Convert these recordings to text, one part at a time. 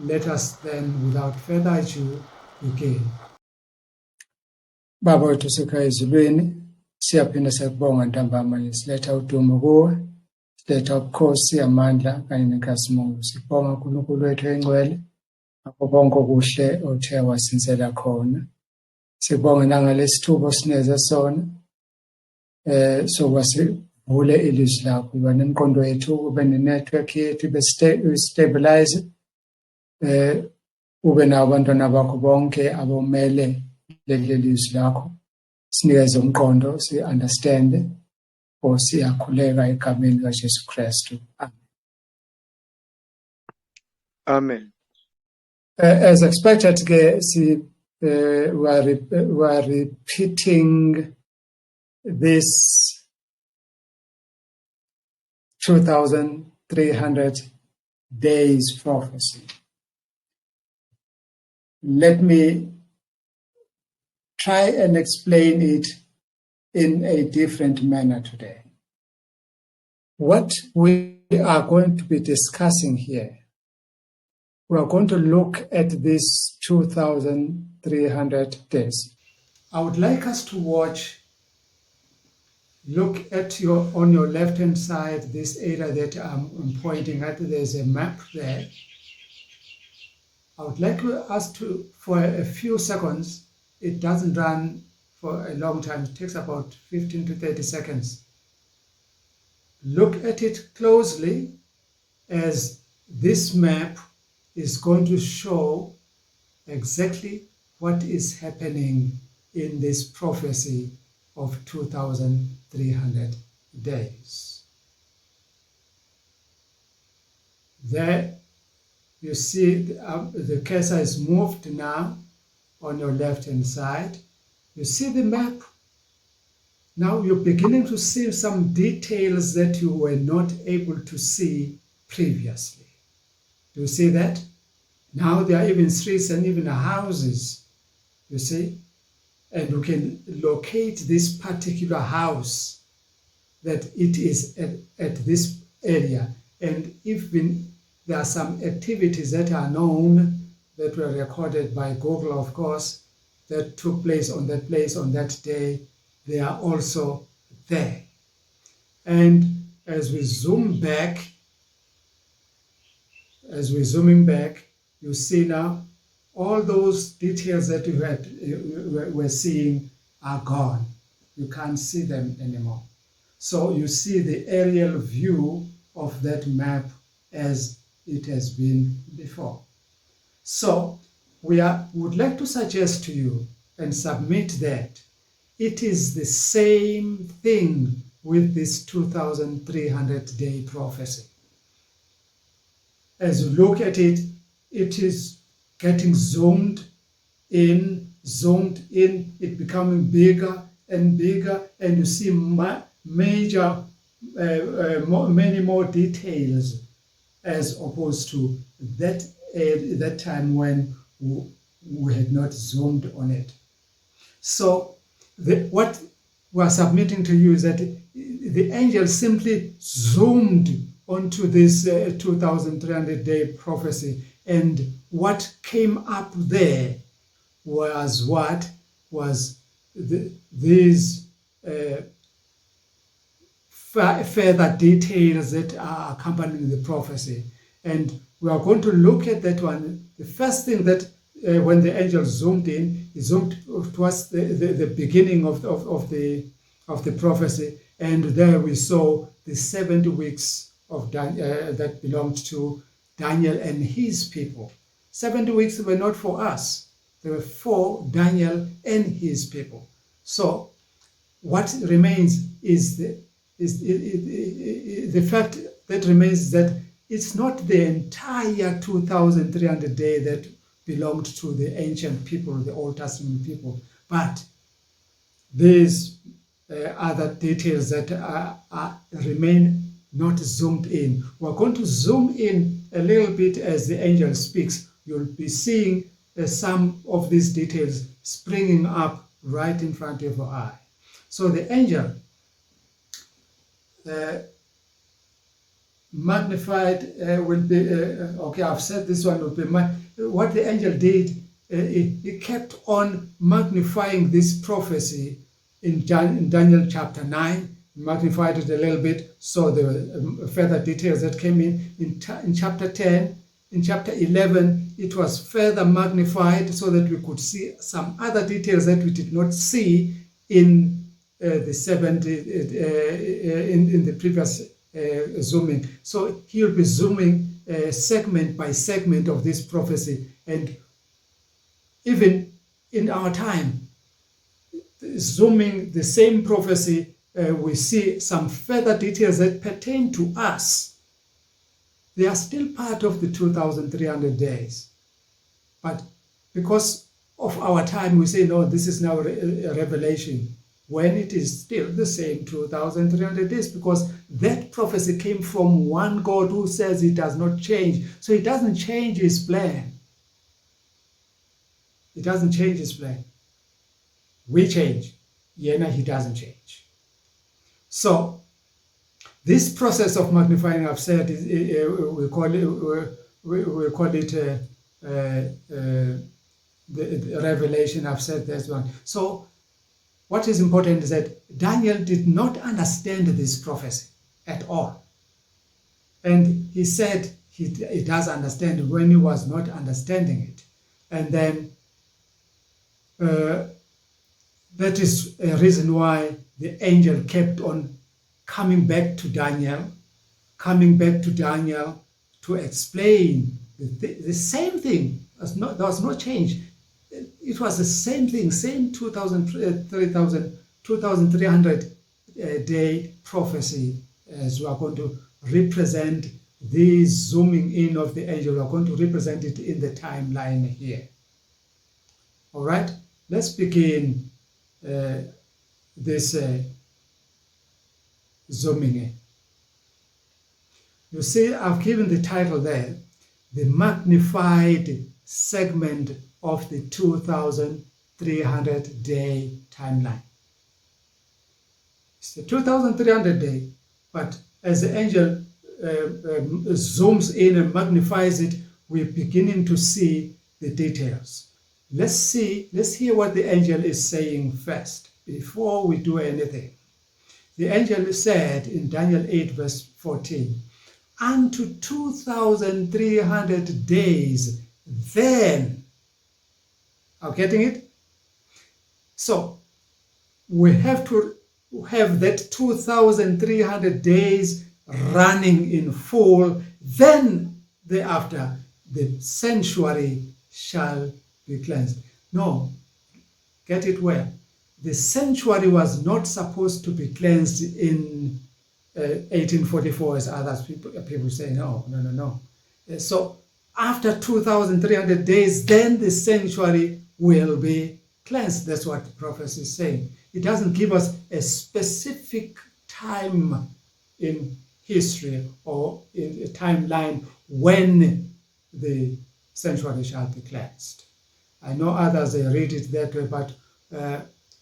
let us then, without further ado, begin. Baba wethu usekhaya ezulwini, siyaphinda siyakubonga ntambama, siletha udumo kuwe, siletha ubukhosi, amandla kanye nenkazimulo. Sibonga uNkulunkulu wethu oyingcwele ngakho konke okuhle othe wasinsela khona. Sibonga nangalesithuba osineze sona, sokuba sivule ilizwi lakho, uba nemqondo yethu, ube nenetwork yethu, ibe stabilize, ube nabo abantwana bakho bonke abomele leli lizwi lakho, sinikeze umqondo, si-understande, or siyakhuleka egameni likaJesu Kristu. Amen. Amen. As expected, we are repeating this 2,300 days prophecy. Let me try and explain it in a different manner today. What we are going to be discussing here, we are going to look at these 2,300 days. I would like us to look at on your left-hand side, this area that I'm pointing at. There's a map there. I would like us to, for a few seconds, it doesn't run for a long time, it takes about 15 to 30 seconds. Look at it closely, as this map is going to show exactly what is happening in this prophecy of 2,300 days. There you see the cursor is moved now on your left-hand side. You see the map. Now you're beginning to see some details that you were not able to see previously. Do you see that? Now there are even streets and even houses, you see? And you can locate this particular house, that it is at this area. And even there are some activities that are known, that were recorded by Google, of course, that took place on that place on that day. They are also there. And as we zoom back, you see now all those details that you were seeing are gone. You can't see them anymore. So you see the aerial view of that map as it has been before. So we would like to suggest to you and submit that it is the same thing with this 2,300-day prophecy. As you look at it, it is getting zoomed in, it becoming bigger and bigger, and you see many more details, as opposed to that time when we had not zoomed on it. So what we are submitting to you is that the angel simply zoomed onto this 2,300-day prophecy, and what came up there was these further details that are accompanying the prophecy. And we are going to look at that one. The first thing that when the angel zoomed in, he zoomed towards the beginning of the prophecy, and there we saw the 70 weeks of Daniel, that belonged to Daniel and his people. 70 weeks were not for us; they were for Daniel and his people. So, what remains is the fact that remains that it's not the entire 2,300 days that belonged to the ancient people, the Old Testament people, but these other details that remain not zoomed in. We're going to zoom in a little bit as the angel speaks. You'll be seeing some of these details springing up right in front of your eye. So the angel magnified will be, okay, I've said this one will be, what the angel did, he kept on magnifying this prophecy in Daniel chapter 9, magnified it a little bit, so there were further details that came in chapter 10. In chapter 11, it was further magnified so that we could see some other details that we did not see in the 70, in the previous zooming. So he'll be zooming segment by segment of this prophecy. And even in our time, zooming the same prophecy, we see some further details that pertain to us. They are still part of the 2,300 days. But because of our time, we say, no, this is now a revelation, when it is still the same 2,300 days, because that prophecy came from one God who says he does not change. So he doesn't change his plan. He doesn't change his plan. We change. Yena, he doesn't change. So this process of magnifying, I've said, we call it the revelation. I've said that's one. So what is important is that Daniel did not understand this prophecy at all. And he said he does understand when he was not understanding it. And then that is a reason why the angel kept on coming back to Daniel to explain the same thing. There was no change. It was the same thing, same 2,300 day prophecy, as we are going to represent the zooming in of the angel. We are going to represent it in the timeline here. All right, let's begin this zooming in. You see, I've given the title there, the magnified segment of the 2,300 day timeline. It's the 2,300 day, but as the angel zooms in and magnifies it, we're beginning to see the details. Let's hear what the angel is saying first, before we do anything. The angel said in Daniel 8, verse 14, unto 2,300 days, then. Are you getting it? So we have to have that 2,300 days running in full, then thereafter the sanctuary shall be cleansed. No, get it well. The sanctuary was not supposed to be cleansed in 1844, as others people say. No. So after 2,300 days, then the sanctuary will be cleansed. That's what the prophecy is saying. It doesn't give us a specific time in history or in a timeline when the sanctuary shall be cleansed. I know others, they read it that way, but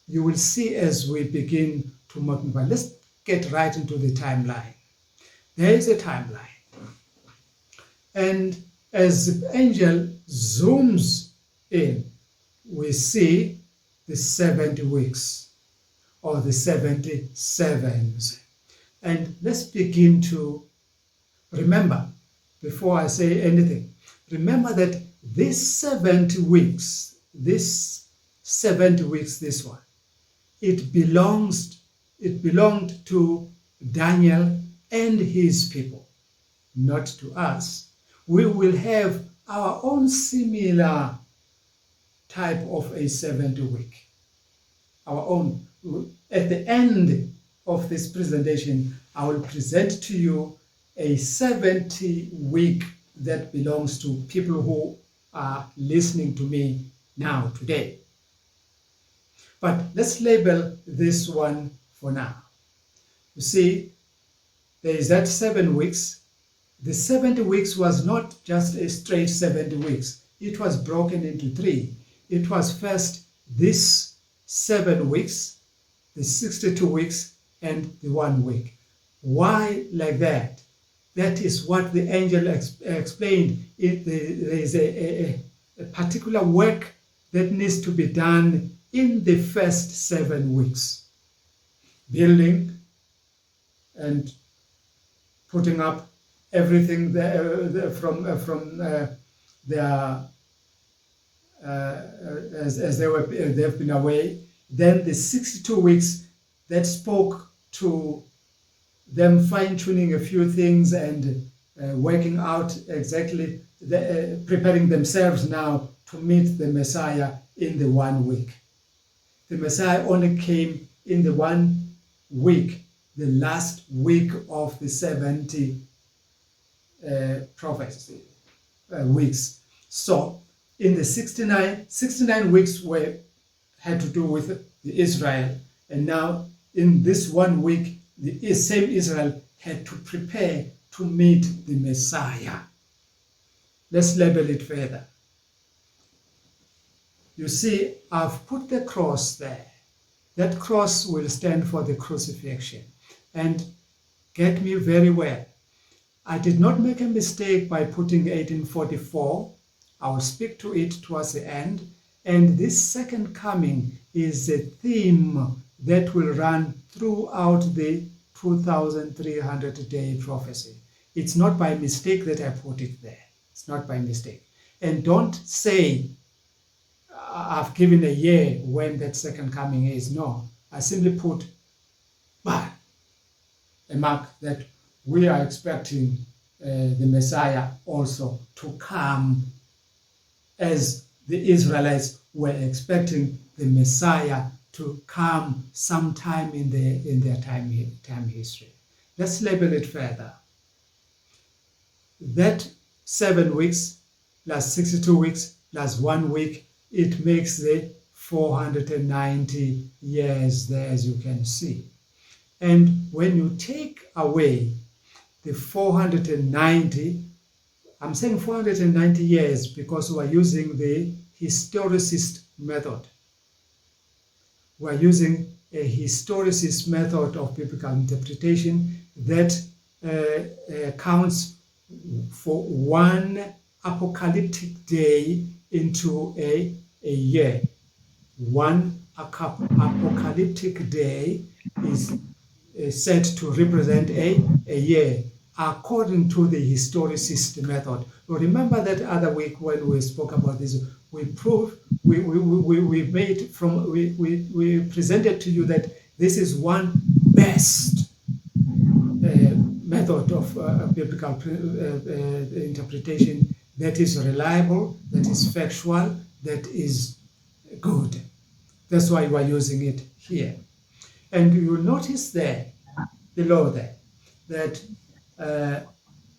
you will see as we begin to magnify. Let's get right into the timeline. There is a timeline. And as the angel zooms in, we see the 70 weeks or the 70 sevens. And let's begin to remember, before I say anything, remember that this 70 weeks, this one, it belonged to Daniel and his people, not to us. We will have our own similar type of a 70 week. Our own. At the end of this presentation, I will present to you a 70 week that belongs to people who are listening to me now, today. But let's label this one for now. You see, there is that 7 weeks. The 70 weeks was not just a straight 70 weeks. It was broken into 3. It was first this 7 weeks, the 62 weeks, and the 1 week. Why like that? That is what the angel explained. There is a particular work that needs to be done in the first 7 weeks. Building and putting up everything from their as they've been away. Then the 62 weeks that spoke to them fine-tuning a few things and working out exactly, preparing themselves now to meet the Messiah in the 1 week. The Messiah only came in the 1 week, the last week of the 70 prophecy weeks. So in the 69 weeks had to do with the Israel, and now in this 1 week, the same Israel had to prepare to meet the Messiah. Let's label it further. You see, I've put the cross there. That cross will stand for the crucifixion. And get me very well, I did not make a mistake by putting 1844. I will speak to it towards the end. And this second coming is a theme that will run throughout the 2,300-day prophecy. It's not by mistake that I put it there. It's not by mistake. And don't say, I've given a year when that second coming is. No, I simply put a mark that we are expecting the Messiah also to come, as the Israelites were expecting the Messiah to come sometime in their time history. Let's label it further. That 7 weeks plus 62 weeks plus 1 week, it makes the 490 years there, as you can see. And when you take away the 490, I'm saying 490 years because we're using the historicist method. We're using a historicist method of biblical interpretation that counts for one apocalyptic day into a year. One apocalyptic day is said to represent a year according to the historicist method. So remember that other week when we spoke about this, we presented to you that this is one best method of biblical interpretation that is reliable, that is factual, that is good. That's why we're using it here. And you will notice there, below there, that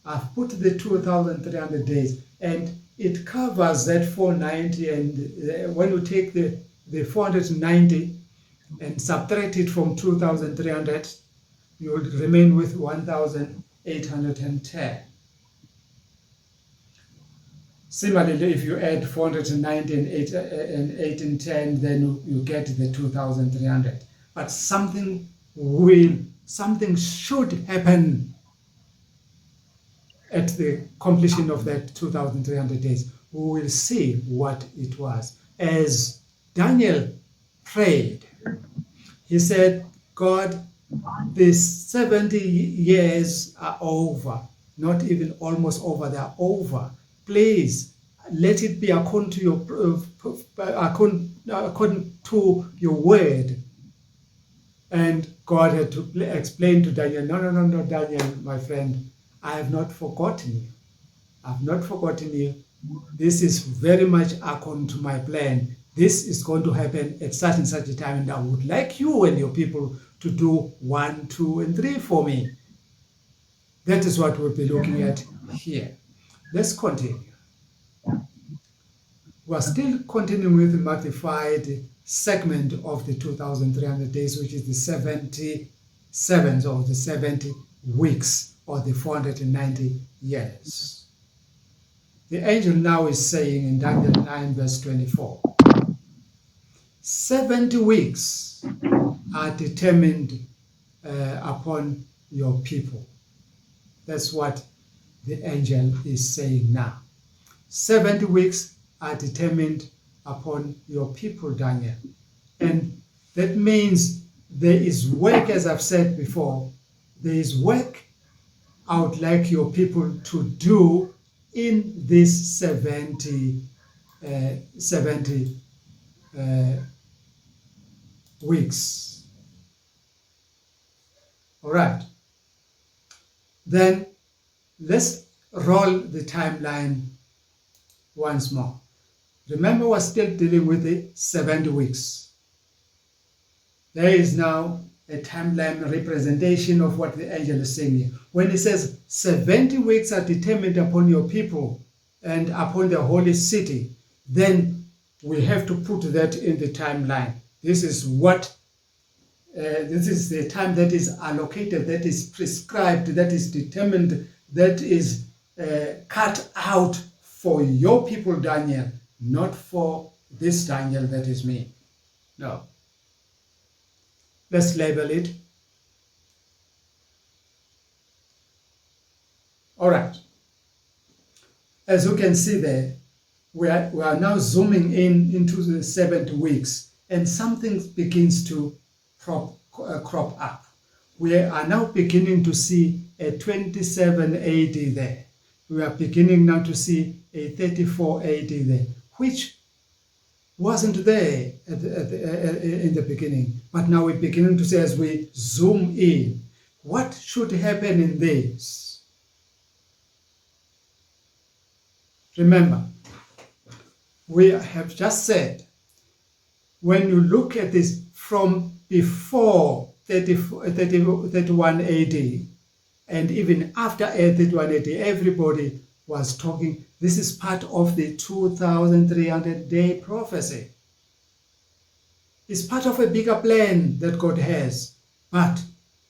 I've put the 2,300 days, and it covers that 490, and when you take the 490 and subtract it from 2,300, you will remain with 1,810. Similarly, if you add 490 and 1810, then you get the 2,300. But something should happen at the completion of that 2,300 days. We will see what it was. As Daniel prayed, he said, God, the 70 years are over, not even almost over, they are over. Please let it be according to your word. And God had to explain to Daniel, no, Daniel, my friend, I have not forgotten you. I have not forgotten you. This is very much according to my plan. This is going to happen at such and such a time, and I would like you and your people to do 1, 2, and 3 for me. That is what we'll be looking at here. Let's continue. We're still continuing with the magnified segment of the 2,300 days, which is the 77 or the 70 weeks or the 490 years. The angel now is saying in Daniel 9 verse 24, 70 weeks are determined upon your people. That's what the angel is saying now. 70 weeks are determined upon your people, Daniel. And that means there is work, as I've said before, there is work I would like your people to do in this 70 weeks. All right. Then let's roll the timeline once more. Remember, we're still dealing with the 70 weeks. There is now a timeline representation of what the angel is saying here. When he says 70 weeks are determined upon your people and upon the holy city, then we have to put that in the timeline. This is the time that is allocated, that is prescribed, that is determined, that is cut out for your people, Daniel, not for this Daniel that is me. No. Let's label it. All right. As you can see there, we are now zooming into the 7 weeks, and something begins to crop up. We are now beginning to see a 27 AD there. We are beginning now to see a 34 AD there, which wasn't there in the beginning. But now we're beginning to see, as we zoom in, what should happen in this? Remember, we have just said, when you look at this from before 31 AD, and even after 31 AD, everybody was talking, this is part of the 2,300-day prophecy. It's part of a bigger plan that God has, but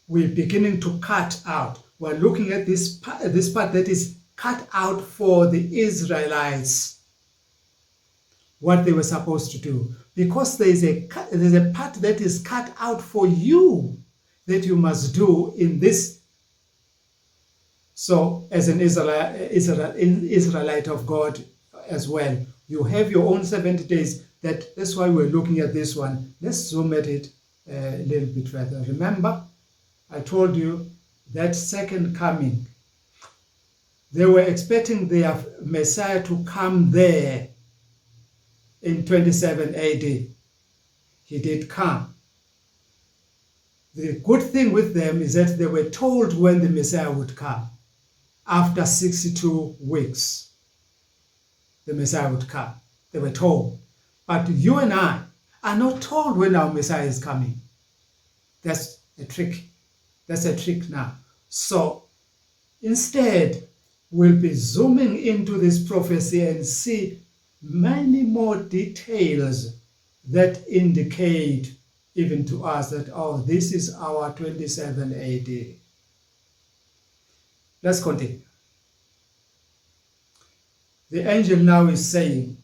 we're beginning to cut out. We're looking at this part that is cut out for the Israelites, what they were supposed to do. Because there's a part that is cut out for you that you must do in this. So as an Israelite of God as well, you have your own 70 days. That's why we're looking at this one. Let's zoom at it a little bit further. Remember, I told you that second coming, they were expecting their Messiah to come there in 27 AD. He did come. The good thing with them is that they were told when the Messiah would come. After 62 weeks, the Messiah would come. They were told. But you and I are not told when our Messiah is coming. That's a trick. That's a trick now. So instead, we'll be zooming into this prophecy and see many more details that indicate even to us that, oh, this is our 27 AD. Let's continue. The angel now is saying,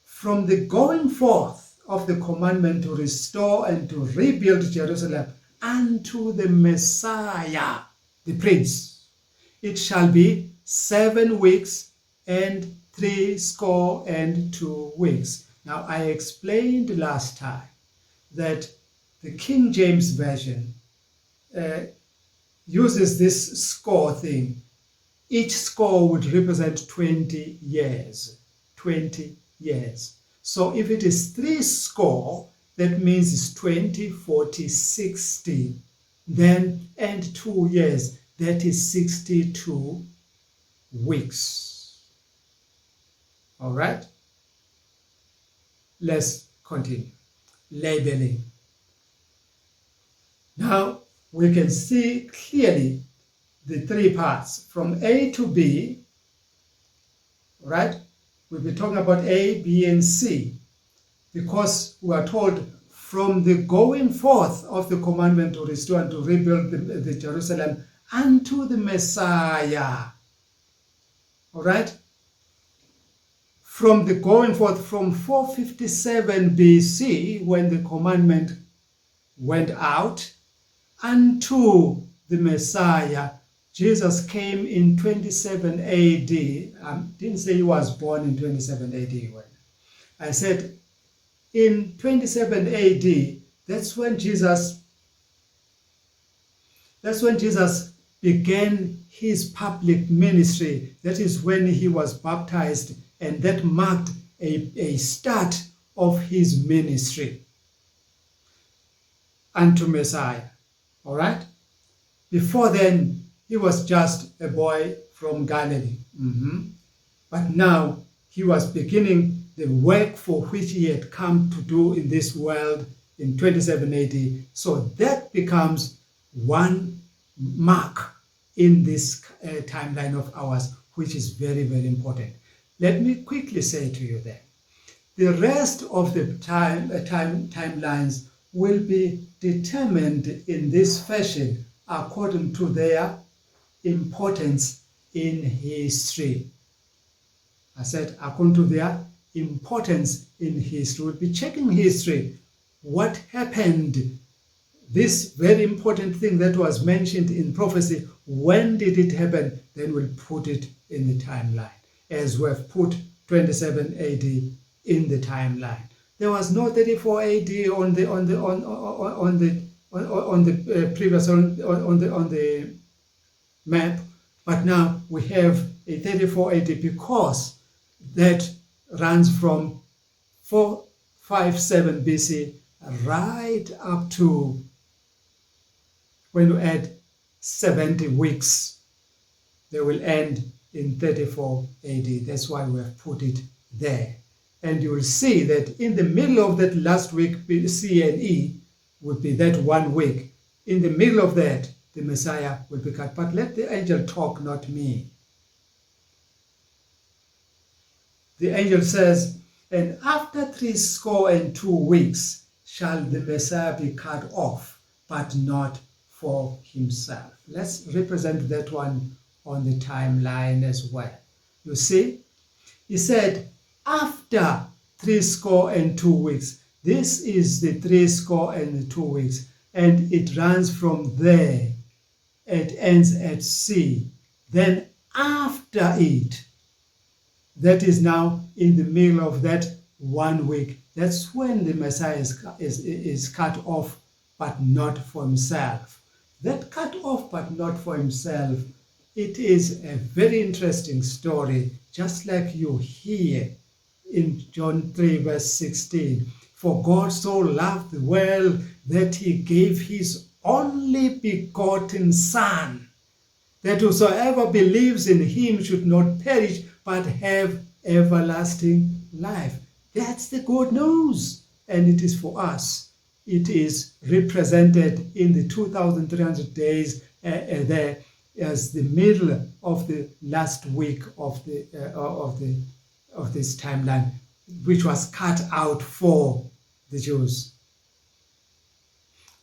from the going forth of the commandment to restore and to rebuild Jerusalem unto the Messiah, the Prince, it shall be 7 weeks and 62 weeks. Now, I explained last time that the King James Version uses this score thing. Each score would represent 20 years. 20 years. So if it is 3 score, that means it's 20, 40, 60. Then, and 2 years, that is 62 weeks. All right? Let's continue. Labeling. Now, we can see clearly the 3 parts from A to B, right? We'll be talking about A, B, and C, because we are told from the going forth of the commandment to restore and to rebuild the Jerusalem unto the Messiah. All right? From the going forth from 457 BC, when the commandment went out, unto the Messiah, Jesus came in 27 AD. I didn't say he was born in 27 AD. When I said in 27 AD, that's when Jesus began his public ministry. That is when he was baptized, and that marked a start of his ministry unto Messiah. All right? Before then, he was just a boy from Galilee. But now he was beginning the work for which he had come to do in this world in 27 AD. So that becomes one mark in this timeline of ours, which is very, very important. Let me quickly say to you then, the rest of the timelines will be determined in this fashion according to their importance in history. I said according to their importance in history. We'll be checking history. What happened? This very important thing that was mentioned in prophecy, when did it happen? Then we'll put it in the timeline, as we have put 27 AD in the timeline. There was no 34 AD on the map, but now we have a 34 AD because that runs from 457 BC right up to, when you add 70 weeks, they will end in 34 AD. That's why we have put it there. And you will see that in the middle of that last week, C and E, would be that 1 week. In the middle of that, the Messiah will be cut. But let the angel talk, not me. The angel says, and after 62 weeks shall the Messiah be cut off, but not for himself. Let's represent that one on the timeline as well. You see, he said, after 62 weeks, this is the 62 weeks, and it runs from there, it ends at C. Then after it, that is now in the middle of that 1 week, that's when the Messiah is cut off, but not for himself. That cut off, but not for himself, it is a very interesting story, just like you hear in John 3, verse 16. For God so loved the world that he gave his only begotten Son, that whosoever believes in him should not perish, but have everlasting life. That's the good news, and it is for us. It is represented in the 2,300 days there as the middle of the last week of this timeline, which was cut out for the Jews.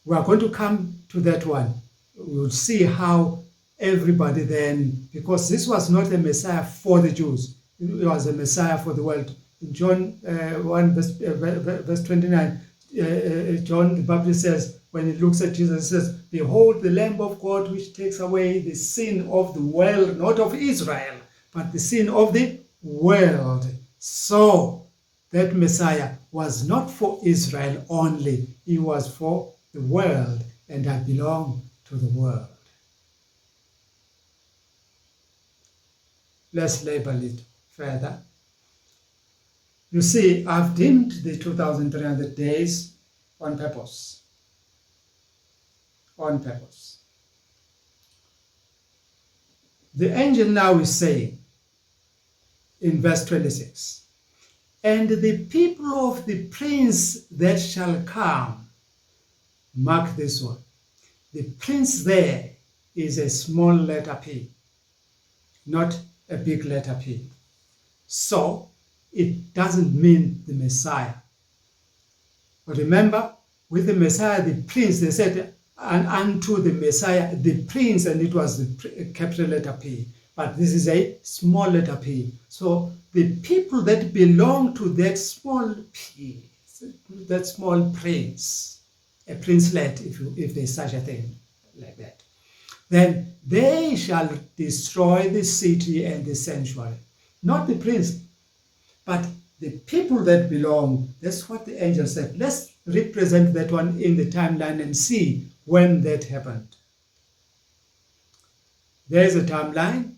We are going to come to that one. We'll see how everybody then, because this was not a Messiah for the Jews, it was a Messiah for the world. In John 1 verse 29, John the Baptist says, when he looks at Jesus, he says, behold the Lamb of God which takes away the sin of the world, not of Israel, but the sin of the world. So that Messiah was not for Israel only, he was for the world, and I belong to the world. Let's label it further. You see, I've dimmed the 2,300 days on purpose. On purpose. The angel now is saying in verse 26, and the people of the prince that shall come, mark this one, the prince there is a small letter P, not a big letter P. So it doesn't mean the Messiah. But remember, with the Messiah, the prince, they said, and unto the Messiah, the prince, and it was the capital letter P. But this is a small letter P. So the people that belong to that small P, that small prince, a princelet, if there's such a thing like that. then they shall destroy the city and the sanctuary. Not the prince, but the people that belong. That's what the angel said. Let's represent that one in the timeline and see when that happened. There's a timeline.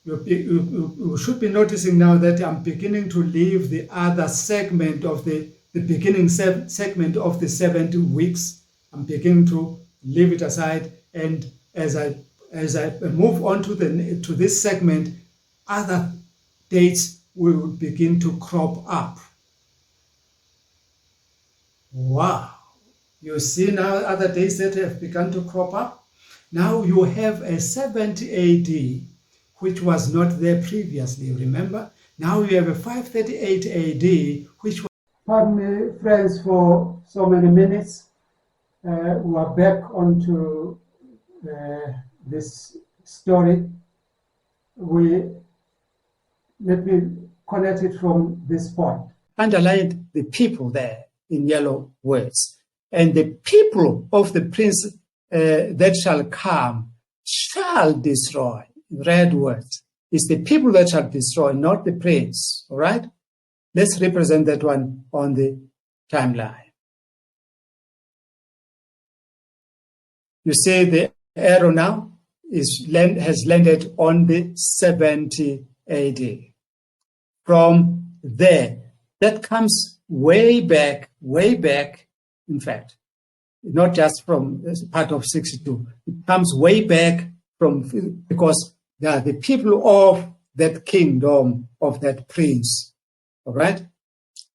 You should be noticing now that I'm beginning to leave the other segment of the beginning segment of the 70 weeks. I'm beginning to leave it aside, and as I move on to this segment, other dates will begin to crop up. Wow! You see now other dates that have begun to crop up. Now you have a 70 AD, which was not there previously, remember? Now you have a 538 AD, which was... Pardon me, friends, for so many minutes. We are back onto this story. Let me connect it from this point. Underlined the people there in yellow words. And the people of the prince that shall come shall destroy. Red words. It's the people that shall destroy, not the prince. All right? Let's represent that one on the timeline. You see the arrow now has landed on the 70 AD. From there, that comes way back, in fact, not just from part of 62. It comes way back from, because they are the people of that kingdom, of that prince. All right?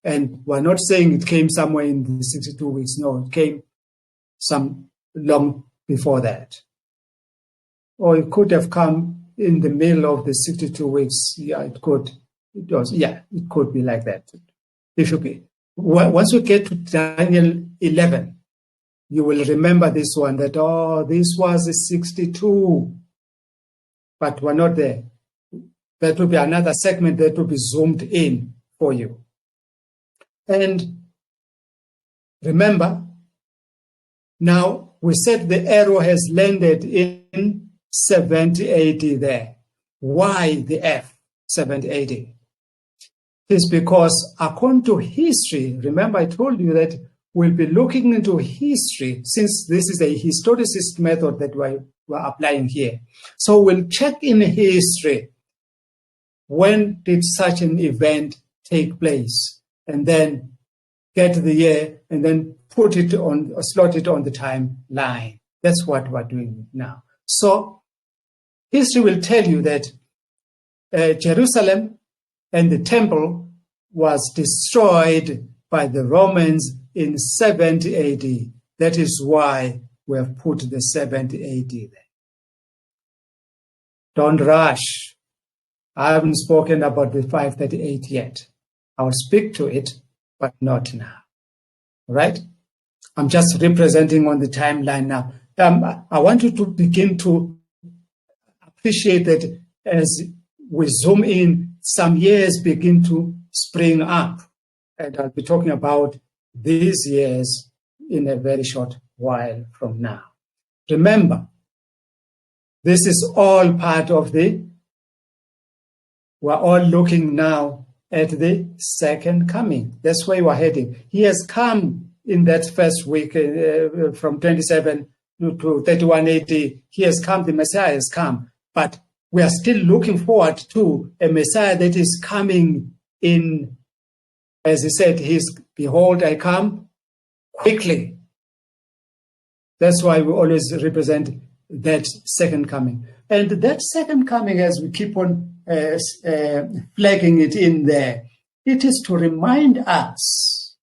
And we're not saying it came somewhere in the 62 weeks. No, it came some long before that. Or it could have come in the middle of the 62 weeks. Yeah, it could. It could be like that. Once you get to Daniel 11, you will remember this one, that, this was a 62. But we're not there. That will be another segment that will be zoomed in for you. And remember, now we said the arrow has landed in 70 AD there. Why the F, 70 AD? It is because according to history, remember I told you that we'll be looking into history, since this is a historicist method that we're applying here. So we'll check in history, when did such an event take place, and then get the year and then put it on, or slot it on the timeline. That's what we're doing now. So history will tell you that Jerusalem and the temple was destroyed by the Romans in 70 AD. That is why we have put the 70 AD there. Don't rush. I haven't spoken about the 538 yet. I'll speak to it, but not now. All right? I'm just representing on the timeline now. I want you to begin to appreciate that as we zoom in, some years begin to spring up. And I'll be talking about these years in a very short while from now. Remember, this is all part of we're all looking now at the second coming. That's where we're heading. He has come in that first week from 27 to 31 AD. He has come, the Messiah has come. But we are still looking forward to a Messiah that is coming in, as he said, behold, I come quickly. That's why we always represent that second coming. And that second coming, as we keep on flagging it in there, it is to remind us.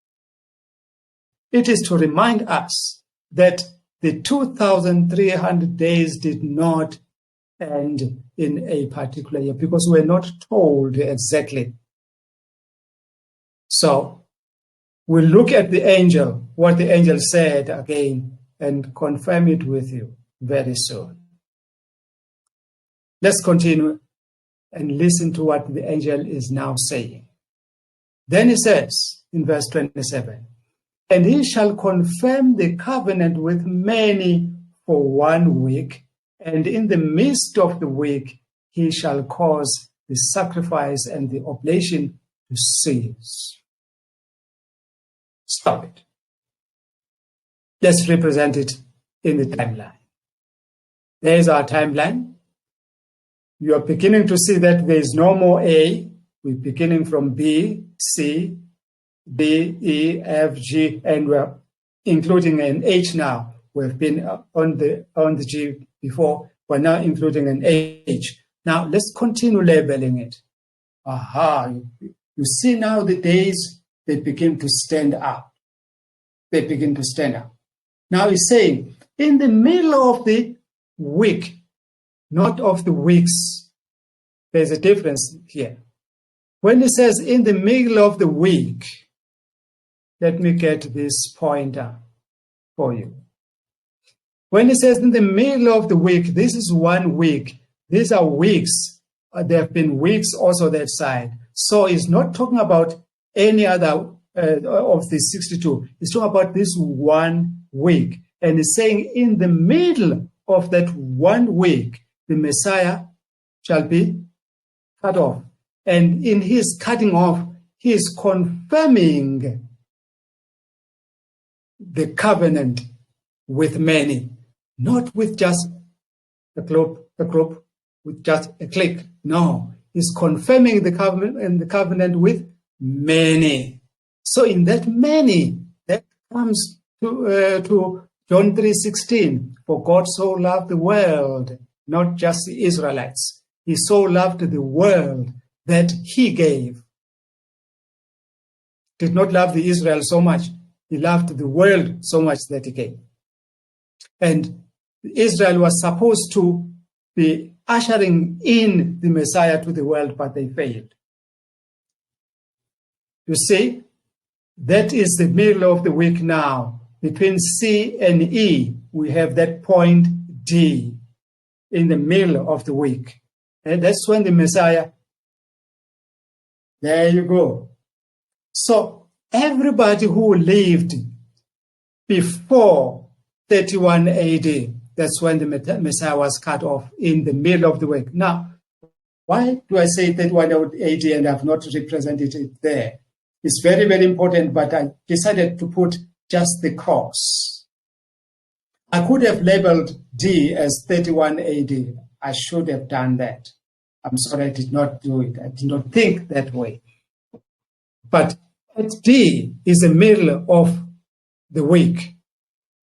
It is to remind us that the 2,300 days did not end in a particular year, because we're not told exactly. So we'll look at the angel, what the angel said again, and confirm it with you very soon. Let's continue and listen to what the angel is now saying. Then he says in verse 27, and he shall confirm the covenant with many for 1 week, And in the midst of the week, he shall cause the sacrifice and the oblation to cease. Stop it. Let's represent it in the timeline. There's our timeline. You are beginning to see that there is no more A. We're beginning from B, C, D, E, F, G, and we're including an H now. We've been on the G before. We're now including an H. Now let's continue labeling it. Aha! You see now the days, they begin to stand up. They begin to stand up. Now he's saying, in the middle of the week, not of the weeks. There's a difference here. When he says in the middle of the week, let me get this pointer for you. When he says in the middle of the week, this is 1 week. These are weeks. There have been weeks also that side. So he's not talking about any other of the 62. He's talking about this 1 week. And he's saying in the middle of that 1 week, the Messiah shall be cut off. And in his cutting off, he is confirming the covenant with many, not with just a group, with just a clique. No, he's confirming the covenant and the covenant with many. So in that many, that comes to John 3:16. For God so loved the world, not just the Israelites. He so loved the world that he gave. Did not love the Israel so much. He loved the world so much that he gave. And Israel was supposed to be ushering in the Messiah to the world, but they failed. You see, that is the middle of the week now. Between C and E, we have that point D in the middle of the week. And that's when the Messiah, there you go. So everybody who lived before 31 AD, that's when the Messiah was cut off in the middle of the week. Now, why do I say 31 AD and I've not represented it there? It's very, very important, but I decided to put just the cross. I could have labeled D as 31 AD. I should have done that. I'm sorry I did not do it. I did not think that way. But at D is the middle of the week.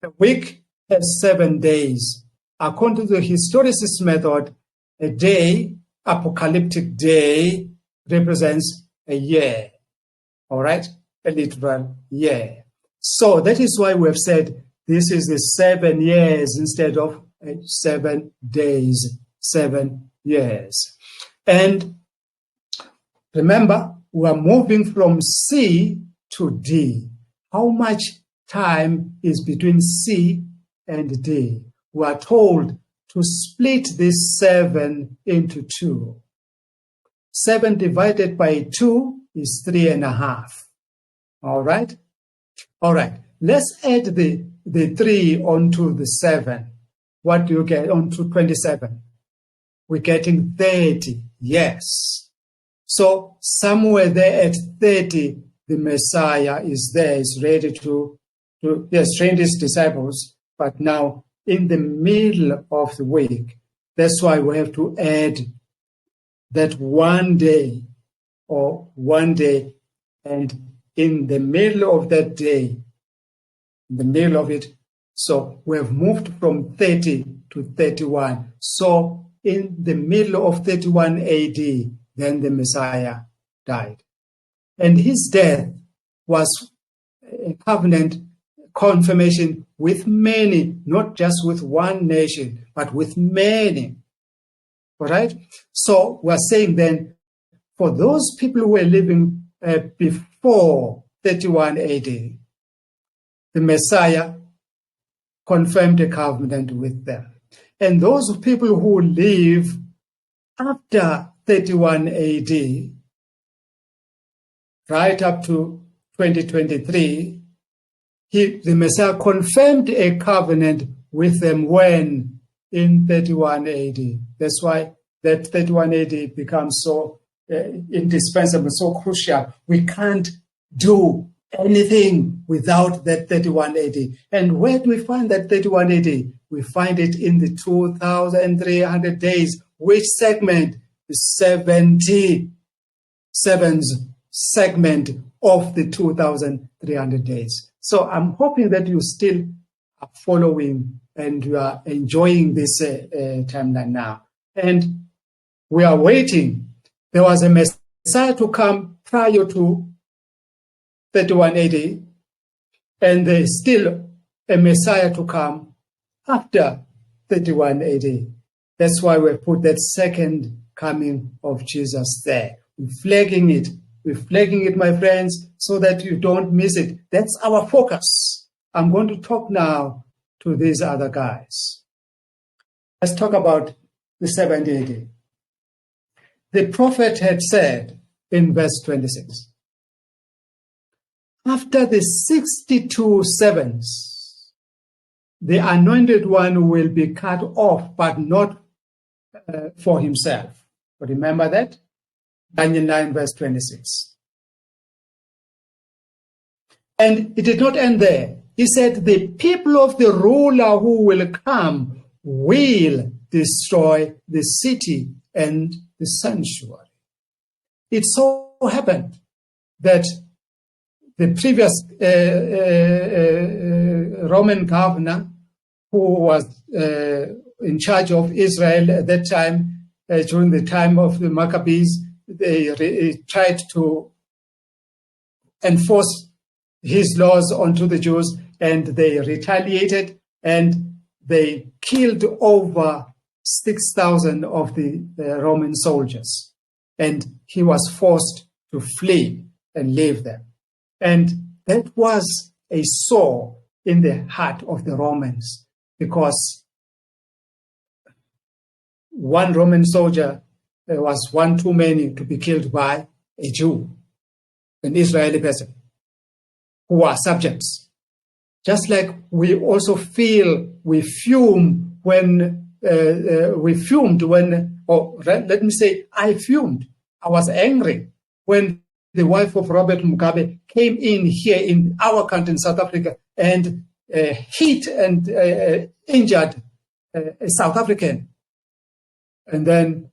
The week has 7 days. According to the historicist method, a day, apocalyptic day, represents a year. All right? A literal year. So that is why we have said this is the 7 years instead of 7 days, 7 years. And remember, we are moving from C to D. How much time is between C and D? We are told to split this 7 into 2. 7 divided by 2 is 3.5. All right? All right. Let's add the 3 onto the 7. What do you get onto 27? We're getting 30. Yes. So somewhere there at 30, the Messiah is there, is ready to train his disciples, but now in the middle of the week. That's why we have to add that 1 day or 1 day, and in the middle of that day, in the middle of it, so we have moved from 30 to 31. So in the middle of 31 AD, then the Messiah died. And his death was a covenant confirmation with many, not just with one nation, but with many. All right? So we're saying then, for those people who were living before 31 AD, the Messiah confirmed a covenant with them. And those people who live after 31 AD, right up to 2023, the Messiah confirmed a covenant with them when in 31 AD. That's why that 31 AD becomes so indispensable, so crucial. We can't do anything without that 31 AD. And where do we find that 31 AD? We find it in the 2,300 days. Which segment? The 77th segment of the 2,300 days. So I'm hoping that you still are following and you are enjoying this timeline now. And we are waiting. There was a Messiah to come prior to 31 AD, and there's still a Messiah to come after 31 AD. That's why we put that second coming of Jesus there. We're flagging it. We're flagging it, my friends, so that you don't miss it. That's our focus. I'm going to talk now to these other guys. Let's talk about the 70 AD. The prophet had said in verse 26, after the 62 sevens, the anointed one will be cut off, but not for himself. Remember that? Daniel 9, verse 26. And it did not end there. He said, the people of the ruler who will come will destroy the city and the sanctuary. It so happened that the previous Roman governor, who was in charge of Israel at that time, during the time of the Maccabees, they tried to enforce his laws onto the Jews, and they retaliated, and they killed over 6,000 of the Roman soldiers. And he was forced to flee and leave them. And that was a sore in the heart of the Romans, because one Roman soldier was one too many to be killed by a Jew, an Israeli person, who are subjects. Just like we also feel we fume when I fumed. I was angry when the wife of Robert Mugabe came in here in our country in South Africa and hit and injured a South African. And then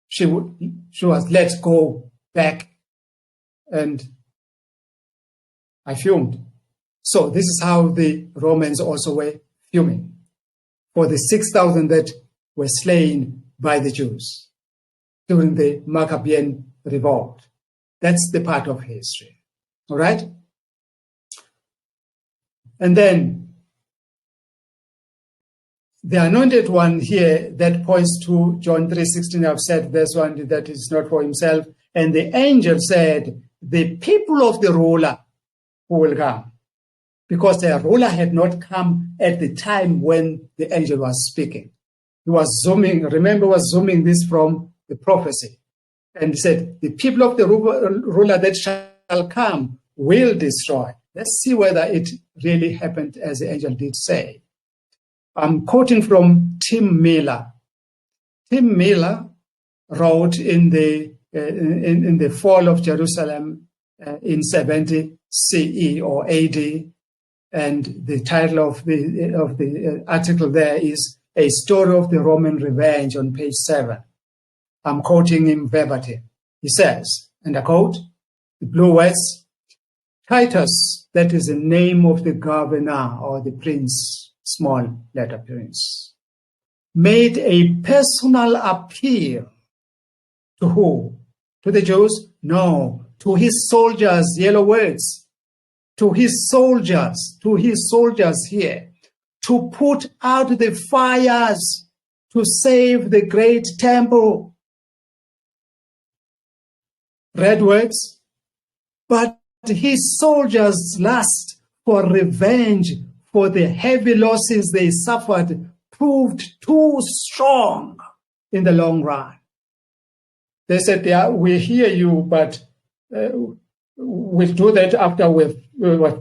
she was let go back, and I fumed. So this is how the Romans also were fuming for the 6,000 that were slain by the Jews during the Maccabean revolt. That's the part of history. All right? And then the anointed one here that points to John 3:16, I've said this one, that is not for himself. And the angel said, the people of the ruler who will come. Because the ruler had not come at the time when the angel was speaking. He was zooming, remember, was zooming this from the prophecy. And he said, the people of the ruler that shall come will destroy. Let's see whether it really happened as the angel did say. I'm quoting from Tim Miller. Tim Miller wrote in the fall of Jerusalem in 70 CE or AD, and the title of the article there is A Story of the Roman Revenge on page 7. I'm quoting him verbatim. He says, and I quote, the blue words, Titus, that is the name of the governor or the prince, small letter prince, made a personal appeal to who? To the Jews? No, to his soldiers, yellow words, to his soldiers here, to put out the fires, to save the great temple. Red words, but his soldiers' lust for revenge for the heavy losses they suffered proved too strong in the long run. They said, yeah, we hear you, but we'll do that after we've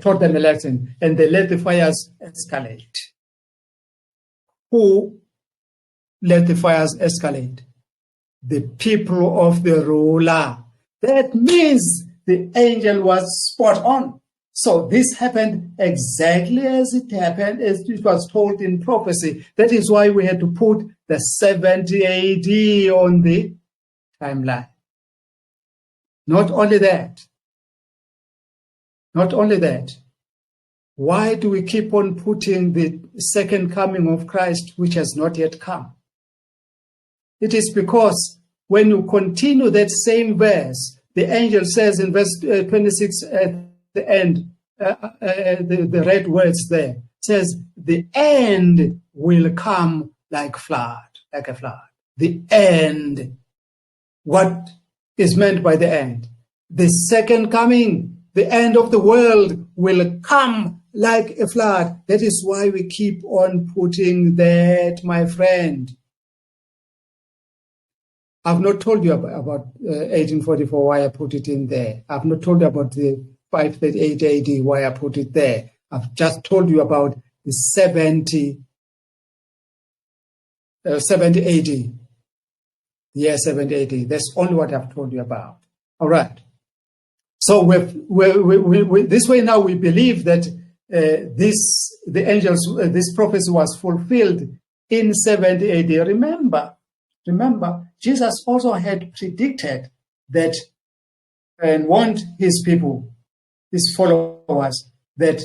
taught them a lesson. And they let the fires escalate. Who let the fires escalate. The people of the ruler. That means the angel was spot on. So this happened exactly as it happened, as it was told in prophecy. That is why we had to put the 70 AD on the timeline. Not only that, why do we keep on putting the second coming of Christ, which has not yet come? It is because when you continue that same verse, the angel says in verse 26 at the end, the red words there, says, the end will come like a flood. The end. What is meant by the end? The second coming, the end of the world will come like a flood. That is why we keep on putting that, my friend. I've not told you about 1844, why I put it in there. I've not told you about the 538 AD, why I put it there. I've just told you about the 70 AD. Yeah, 70 AD. That's only what I've told you about. All right. So this way now we believe that this prophecy was fulfilled in 70 AD. Remember, Jesus also had predicted that and warned his people, his followers, that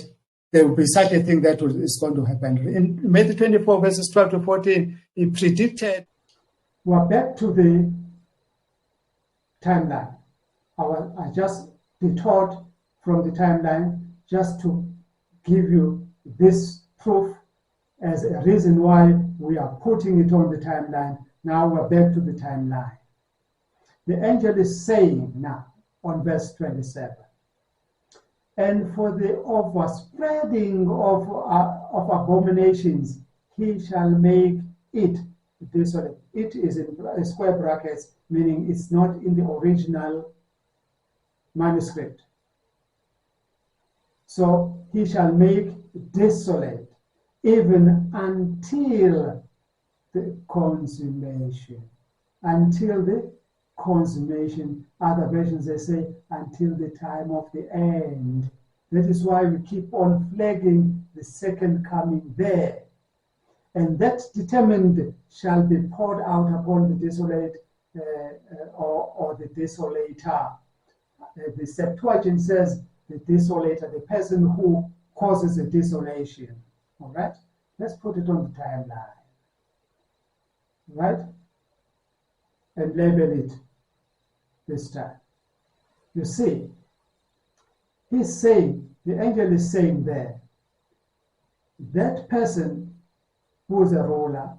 there will be such a thing that is going to happen. In Matthew 24, verses 12 to 14, he predicted. We're back to the timeline. I just detoured from the timeline just to give you this proof as a reason why we are putting it on the timeline. Now we're back to the timeline. The angel is saying now on verse 27, and for the overspreading of abominations, he shall make it desolate. It is in square brackets, meaning it's not in the original manuscript. So he shall make desolate, even until the consummation. Until the consummation. Other versions, they say, until the time of the end. That is why we keep on flagging the second coming there. And that determined shall be poured out upon the desolate or the desolator. The Septuagint says the desolator, the person who causes a desolation. All right? Let's put it on the timeline. Right? And label it this time. You see, he's saying, the angel is saying there, that person who is a ruler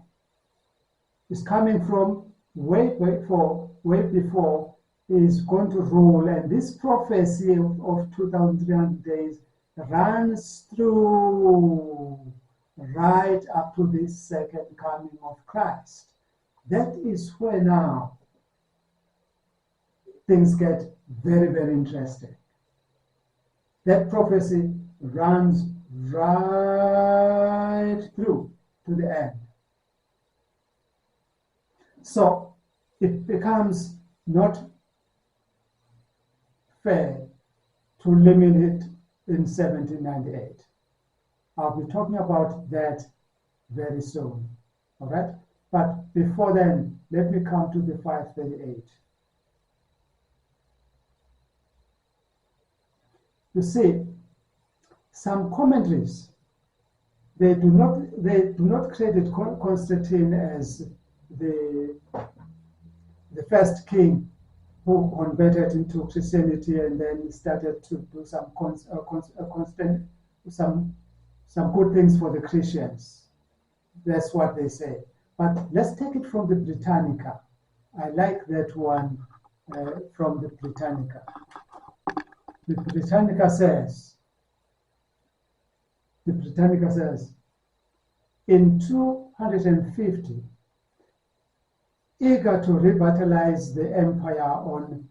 is coming from way before he is going to rule, and this prophecy of 2,300 days runs through right up to the second coming of Christ. That is where now things get very, very interesting. That prophecy runs right through to the end. So it becomes not fair to limit it in 1798. I'll be talking about that very soon. All right? But before then, let me come to the 538. You see, some commentaries, they do not credit Constantine as the first king who converted into Christianity and then started to do some good things for the Christians. That's what they say. But let's take it from the Britannica. I like that one from the Britannica. The Britannica says, in 250, eager to revitalize the empire on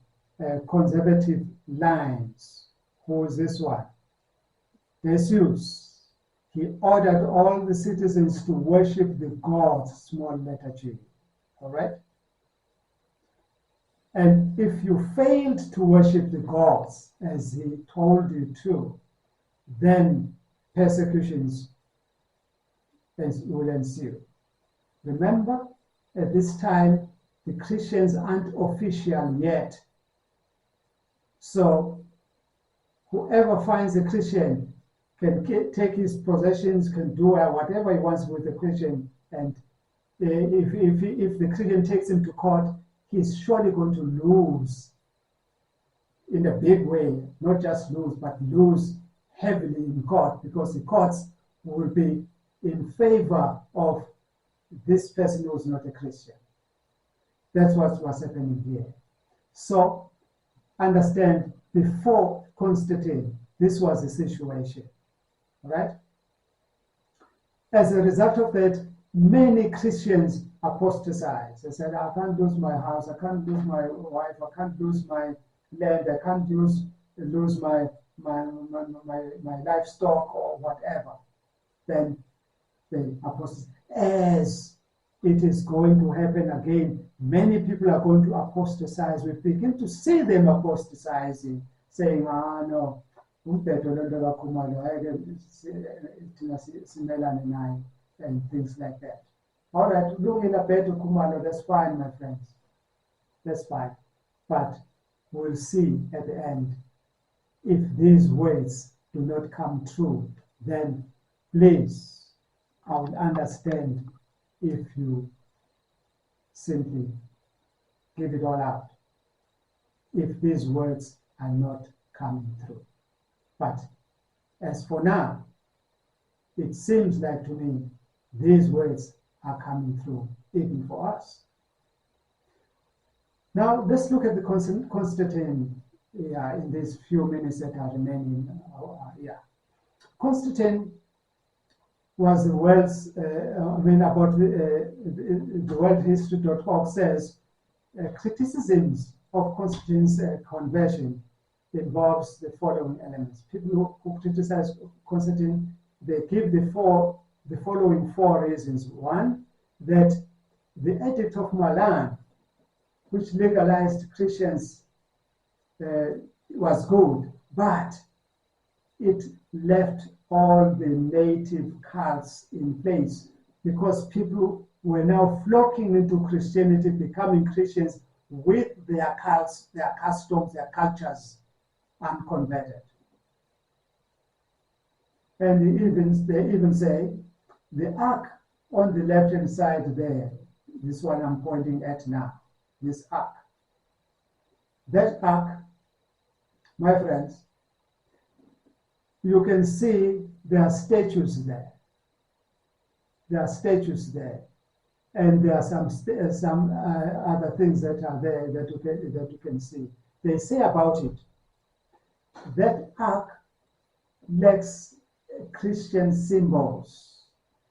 conservative lines. Who is this one? Decius. he ordered all the citizens to worship the gods, small letter G. All right? And if you failed to worship the gods as he told you to, then persecutions will ensue. Remember, at this time, the Christians aren't official yet. So whoever finds a Christian can take his possessions, can do whatever he wants with the Christian, and if the Christian takes him to court, he's surely going to lose in a big way. Not just lose, but lose heavily in court, because the courts will be in favor of this person who's not a Christian. That's what was happening here. So understand, before Constantine, this was the situation. All right? As a result of that, many Christians apostatized. They said, I can't lose my house, I can't lose my wife, I can't lose my land, I can't lose my livestock or whatever. Then they apostatize. As it is going to happen again, many people are going to apostatize. We begin to see them apostatizing, saying, no, and things like that. All right, looking at better Kumalo, that's fine, my friends. That's fine. But we'll see at the end, if these words do not come true, then please, I will understand if you simply give it all out, if these words are not coming through. But as for now, it seems like to me these words are coming through even for us. Now let's look at the Constantine in these few minutes that are remaining. Constantine was the world's, about the worldhistory.org says, criticisms of Constantine's conversion involves the following elements. People who criticize Constantine, they give the following four reasons. One, that the Edict of Milan, which legalized Christians, was good, but it left all the native cults in place, because people were now flocking into Christianity, becoming Christians with their cults, their customs, their cultures unconverted. And they even say the ark on the left-hand side there, this one I'm pointing at now, this ark. That ark, my friends, you can see there are statues there. There are statues there. And there are some other things that are there that you can see. They say about it, that ark lacks Christian symbols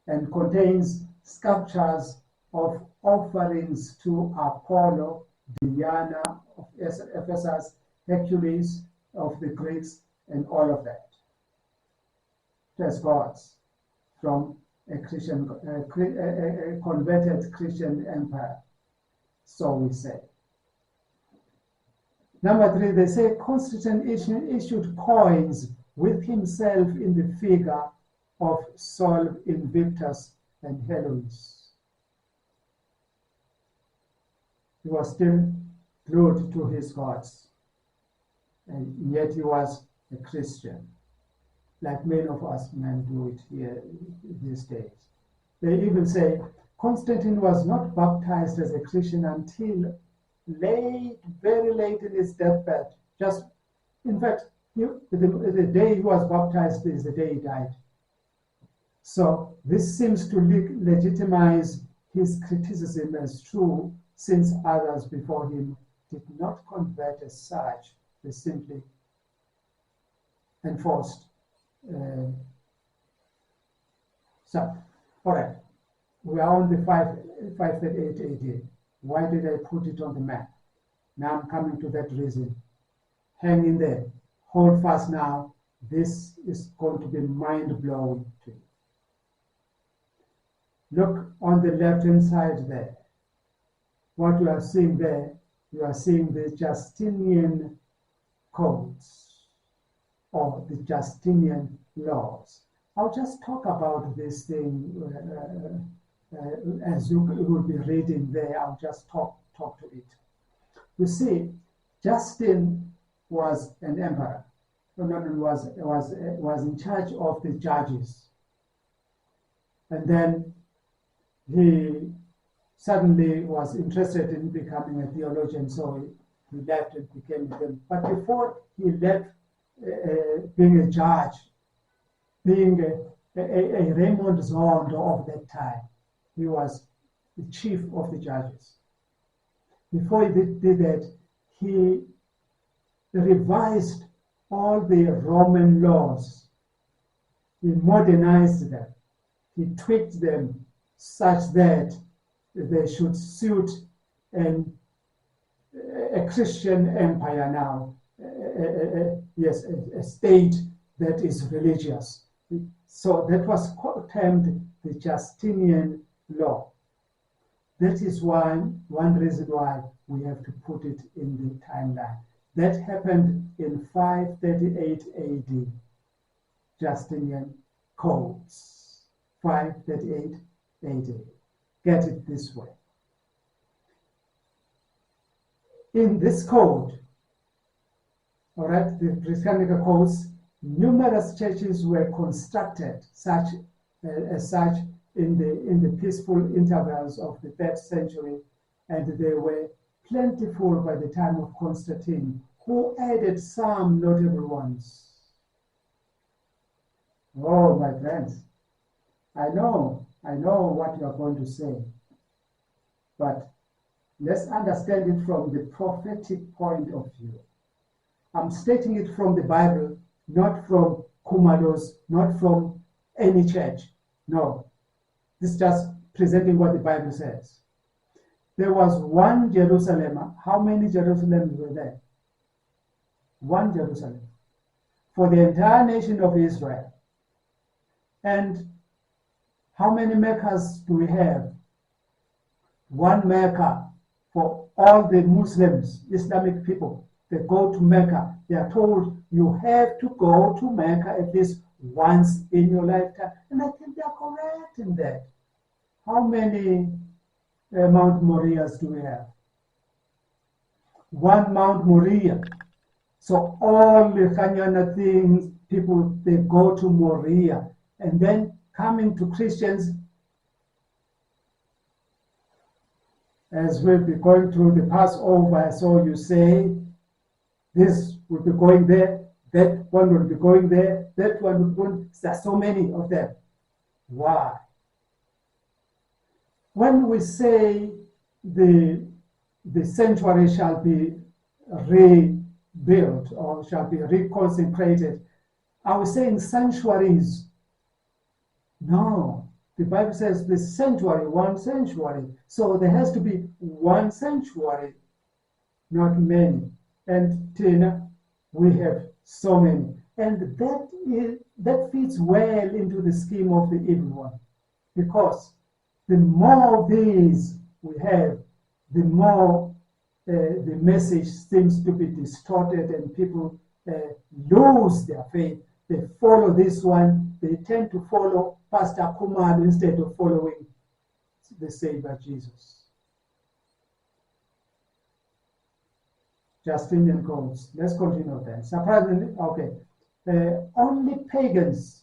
and contains sculptures of offerings to Apollo, Diana of Ephesus, Hercules of the Greeks, and all of that. As gods from a converted Christian empire, so we say. Number three, they say Constantine issued coins with himself in the figure of Sol Invictus and Helois. He was still glued to his gods, and yet he was a Christian, like many of us men do it here these days. They even say Constantine was not baptized as a Christian until late, very late in his deathbed. Just, in fact, the day he was baptized is the day he died. So this seems to legitimize his criticism as true, since others before him did not convert as such. They simply enforced. So, all right, we are on the 538 AD. Why did I put it on the map? Now I'm coming to that reason. Hang in there. Hold fast now. This is going to be mind-blowing to you. Look on the left-hand side there. What you are seeing there, you are seeing the Justinian codes or the Justinian laws. I'll just talk about this thing as you will be reading there. I'll just talk to it. You see, Justin was an emperor. Was in charge of the judges, and then he suddenly was interested in becoming a theologian, so he left and became them. But before he left being a judge, being a Raymond Zondo of that time, he was the chief of the judges. Before he did that, he revised all the Roman laws. He modernized them. He tweaked them such that they should suit a Christian empire now. Yes, a state that is religious. So that was termed the Justinian law. That is one reason why we have to put it in the timeline. That happened in 538 AD, Justinian codes, 538 AD. Get it this way. In this code, all right, the Britannica codes, numerous churches were constructed as such in the peaceful intervals of the 3rd century, and they were plentiful by the time of Constantine, who added some notable ones. Oh, my friends, I know what you are going to say, but let's understand it from the prophetic point of view. I'm stating it from the Bible, not from Kumalos, not from any church. No, this is just presenting what the Bible says. There was one Jerusalem. How many Jerusalems were there? One Jerusalem for the entire nation of Israel. And how many Meccas do we have? One Mecca for all the Muslims, Islamic people. They go to Mecca. They are told you have to go to Mecca at least once in your lifetime. And I think they are correct in that. How many Mount Moriahs do we have? One Mount Moriah. So all the Kanyana things, people, they go to Moriah. And then coming to Christians, as we'll be going through the Passover, so you say, this will be going there, that one will be going there, that one will be going, there are so many of them. Why? When we say the sanctuary shall be rebuilt or shall be reconsecrated, are we saying sanctuaries? No. The Bible says the sanctuary, one sanctuary. So there has to be one sanctuary, not many. And Tina, we have so many. And that fits well into the scheme of the evil one. Because the more of these we have, the more the message seems to be distorted and people lose their faith. They follow this one. They tend to follow Pastor Kumar instead of following the Savior Jesus. Justinian codes. Let's continue then. Surprisingly, okay. Only pagans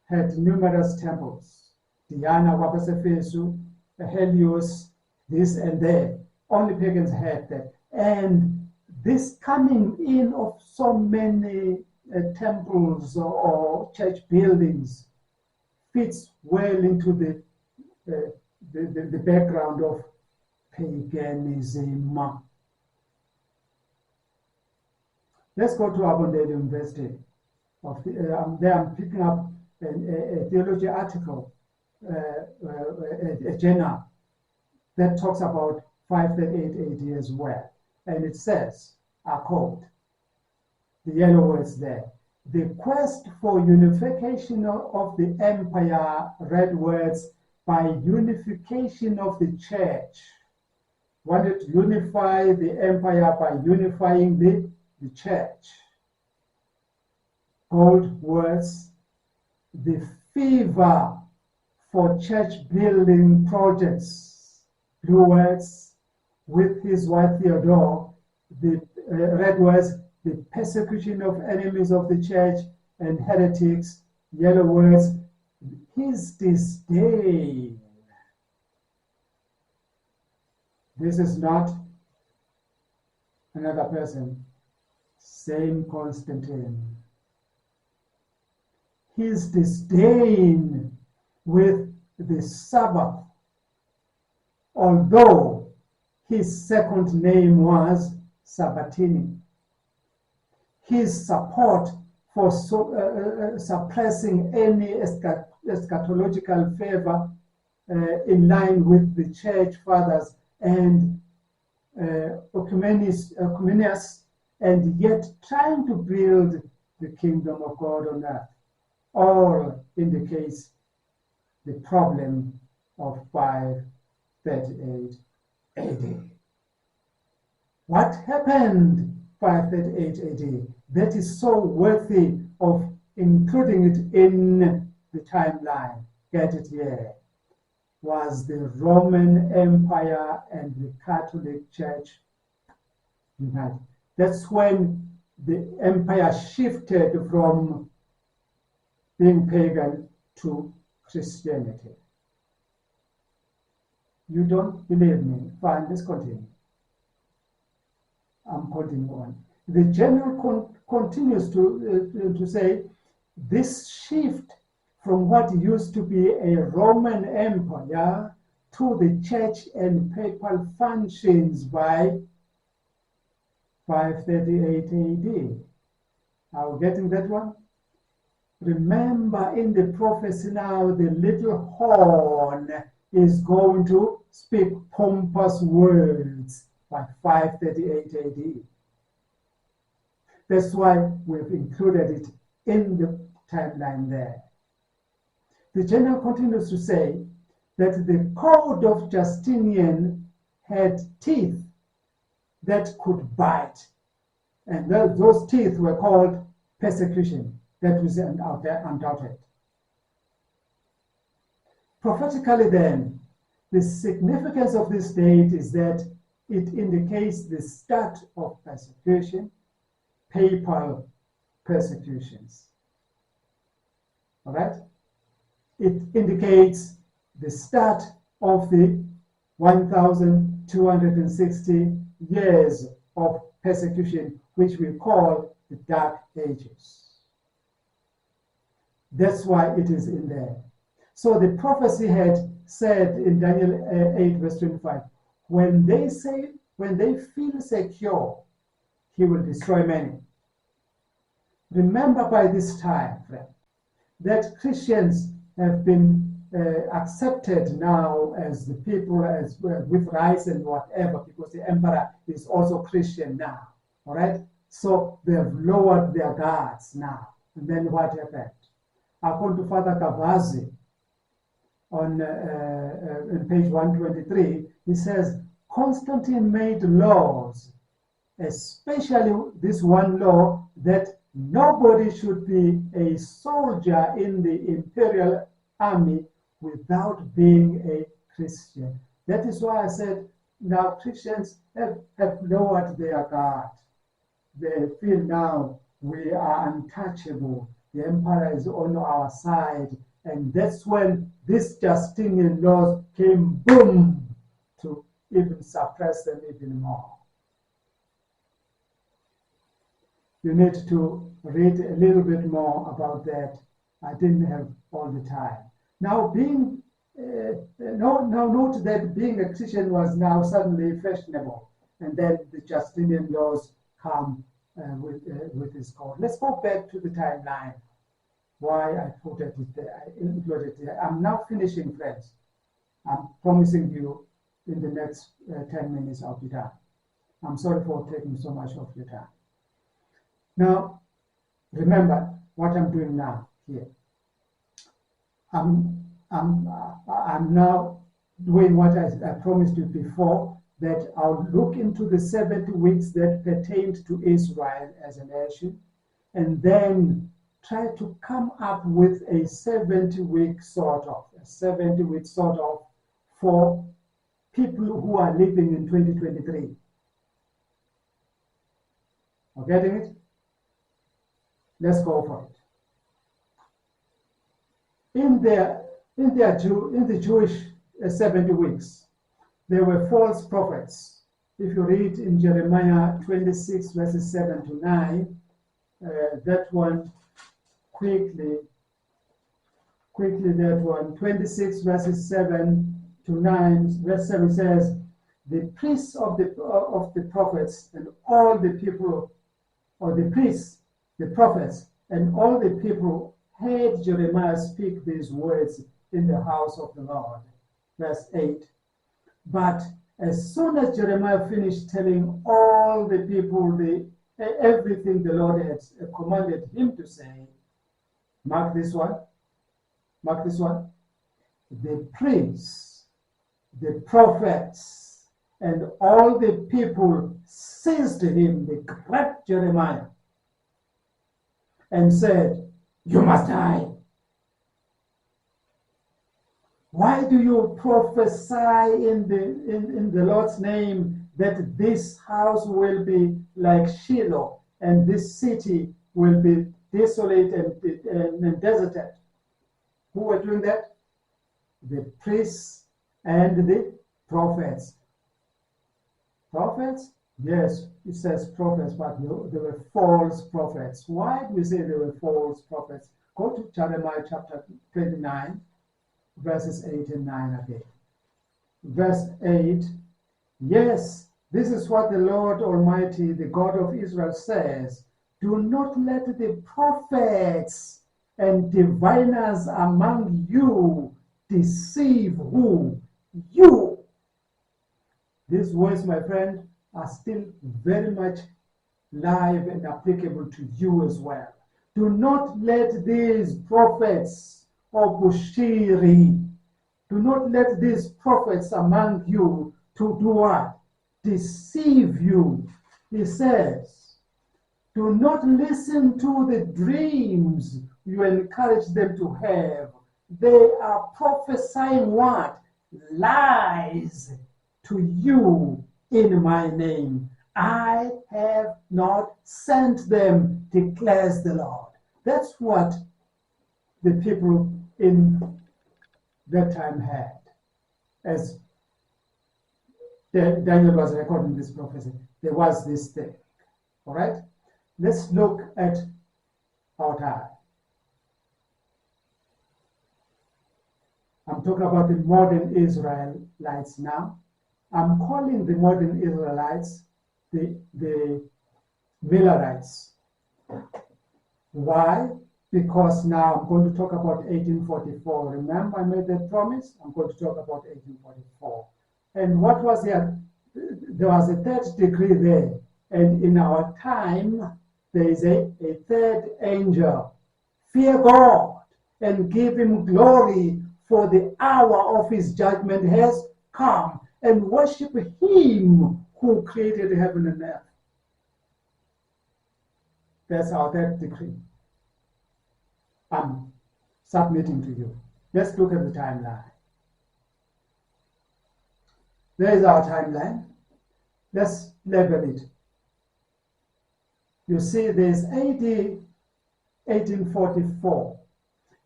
had numerous temples. Diana, Wapasefesu, Helios, this and that. Only pagans had that. And this coming in of so many temples or church buildings fits well into the background of paganism. Let's go to Abondale University. There I'm picking up a theology article, a journal that talks about 538 AD as well. And it says, I quote, the yellow words there, the quest for unification of the empire, red words, by unification of the church. Wanted to unify the empire by unifying the church. Gold words, the fever for church building projects. Blue words, with his wife Theodore. The red words, the persecution of enemies of the church and heretics. Yellow words, his disdain. This is not another person, same Constantine. His disdain with the Sabbath, although his second name was Sabatini. His support for suppressing any eschatological favor in line with the church fathers and Oecumenius, and yet trying to build the kingdom of God on earth, all indicates the problem of 538 AD. What happened 538 AD that is so worthy of including it in the timeline? Get it here. Was the Roman Empire and the Catholic Church united. That's when the empire shifted from being pagan to Christianity. You don't believe me? Fine, let's continue. I'm continuing on. The general continues to say this shift from what used to be a Roman empire to the church and papal functions by 538 AD. Are we getting that one? Remember, in the prophecy now, the little horn is going to speak pompous words by 538 AD. That's why we've included it in the timeline there. The general continues to say that the code of Justinian had teeth that could bite, and those teeth were called persecution. That was undoubted. Prophetically then, the significance of this date is that it indicates the start of persecution, papal persecutions. All right? It indicates the start of the 1,260 years of persecution, which we call the Dark Ages. That's why it is in there. So the prophecy had said in Daniel 8, verse 25, when they feel secure, he will destroy many. Remember by this time, friend, that Christians have been accepted now as the people as with rights and whatever, because the emperor is also Christian now. All right? So they have lowered their guards now. And then what happened? According to Father Cavazi, on page 123, he says, Constantine made laws, especially this one law that nobody should be a soldier in the imperial army without being a Christian. That is why I said now Christians have lowered their guard. They feel now we are untouchable. The empire is on our side. And that's when this Justinian laws came boom to even suppress them even more. You need to read a little bit more about that. I didn't have all the time. Now, note that being a Christian was now suddenly fashionable, and then the Justinian laws come with this code. Let's go back to the timeline. Why I put it there, I included it there. I'm now finishing, friends. I'm promising you in the next 10 minutes I'll be done. I'm sorry for taking so much of your time. Now, remember what I'm doing now here. I'm I'm now doing what I promised you before, that I'll look into the 70 weeks that pertained to Israel as a nation, and then try to come up with a 70-week sort of, for people who are living in 2023. Are getting it? Let's go for it. In the Jewish 70 weeks, there were false prophets. If you read in Jeremiah 26, verses 7 to 9, that one quickly, that one, 26 verses 7 to 9, verse 7 says, the priests of the prophets and all the people, or the priests, the prophets, and all the people heard Jeremiah speak these words in the house of the Lord. Verse 8. But as soon as Jeremiah finished telling all the people everything the Lord had commanded him to say, mark this one, the priests, the prophets, and all the people seized him, they grabbed Jeremiah and said, you must die. Why do you prophesy in the Lord's name that this house will be like Shiloh and this city will be desolate and deserted? Who were doing that? The priests and the prophets. Prophets? Yes, it says prophets, but no, they were false prophets. Why do we say they were false prophets? Go to Jeremiah chapter 29, verses 8 and 9 again. Verse 8, yes, this is what the Lord Almighty, the God of Israel says, do not let the prophets and diviners among you deceive who? You. These words, my friend, are still very much live and applicable to you as well. Do not let these prophets or Bushiri, do not let these prophets among you to do what? Deceive you. He says, do not listen to the dreams you encourage them to have. They are prophesying what? Lies to you in my name. I have not sent them, declares the Lord. That's what the people in that time had. As Daniel was recording this prophecy, there was this thing. All right? Let's look at our time. I'm talking about the modern Israelites now. I'm calling the modern Israelites the Millerites. Why? Because now I'm going to talk about 1844. Remember I made that promise? I'm going to talk about 1844. And what was there? There was a third degree there. And in our time, there is a third angel. Fear God and give him glory, for the hour of his judgment has come, and worship him who created heaven and earth. That's our third decree. I'm submitting to you. Let's look at the timeline. There is our timeline. Let's level it. You see, there's AD 1844.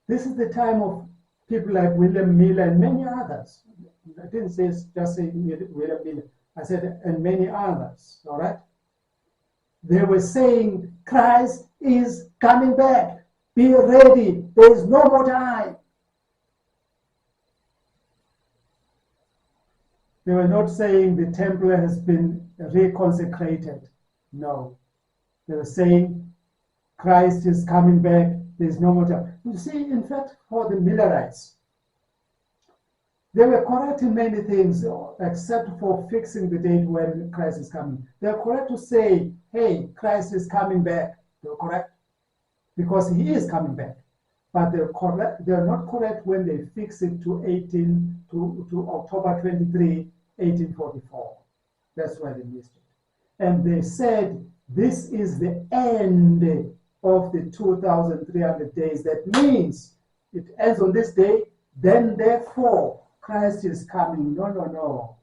This is the time of people like William Miller and many others. I didn't just say William Miller. I said, and many others, all right? They were saying, Christ is coming back. Be ready. There is no more time. They were not saying the temple has been reconsecrated. No. They were saying Christ is coming back. There's no more time. You see, in fact, for the Millerites, they were correct in many things except for fixing the date when Christ is coming. They are correct to say, hey, Christ is coming back. They were correct because he is coming back. but they're not correct when they fix it to October 23, 1844. That's why they missed it. And they said, this is the end of the 2,300 days. That means it ends on this day, then therefore Christ is coming. No, no, no.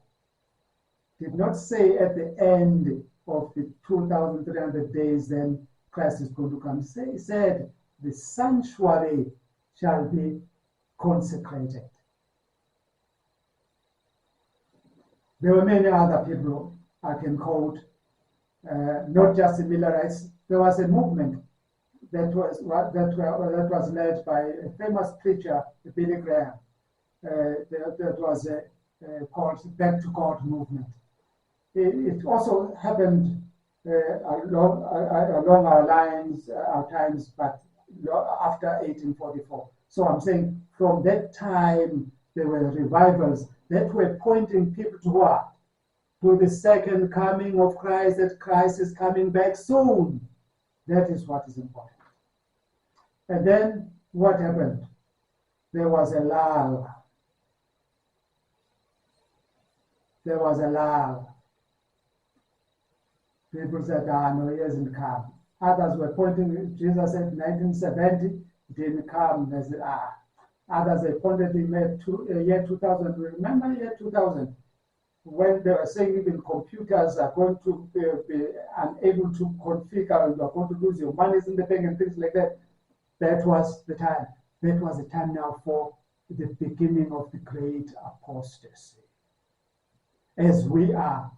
Did not say at the end of the 2,300 days, then Christ is going to come. He said, the sanctuary shall be consecrated. There were many other people I can quote, not just the Millerites. There was a movement that was led by a famous preacher, Billy Graham. That was called Back to God movement. It also happened along our lines, our times, but after 1844. So I'm saying from that time, there were revivals that were pointing people to what? To the second coming of Christ, that Christ is coming back soon. That is what is important. And then what happened? There was a lull. There was a lull. People said, no, he hasn't come. Others were pointing, Jesus said 1970, he didn't come. They said, Others they pointed him at year 2000. Remember year 2000? When they were saying even computers are going to be unable to configure, you are going to lose your money in the bank and things like that. That was the time. That was the time now for the beginning of the great apostasy. As we are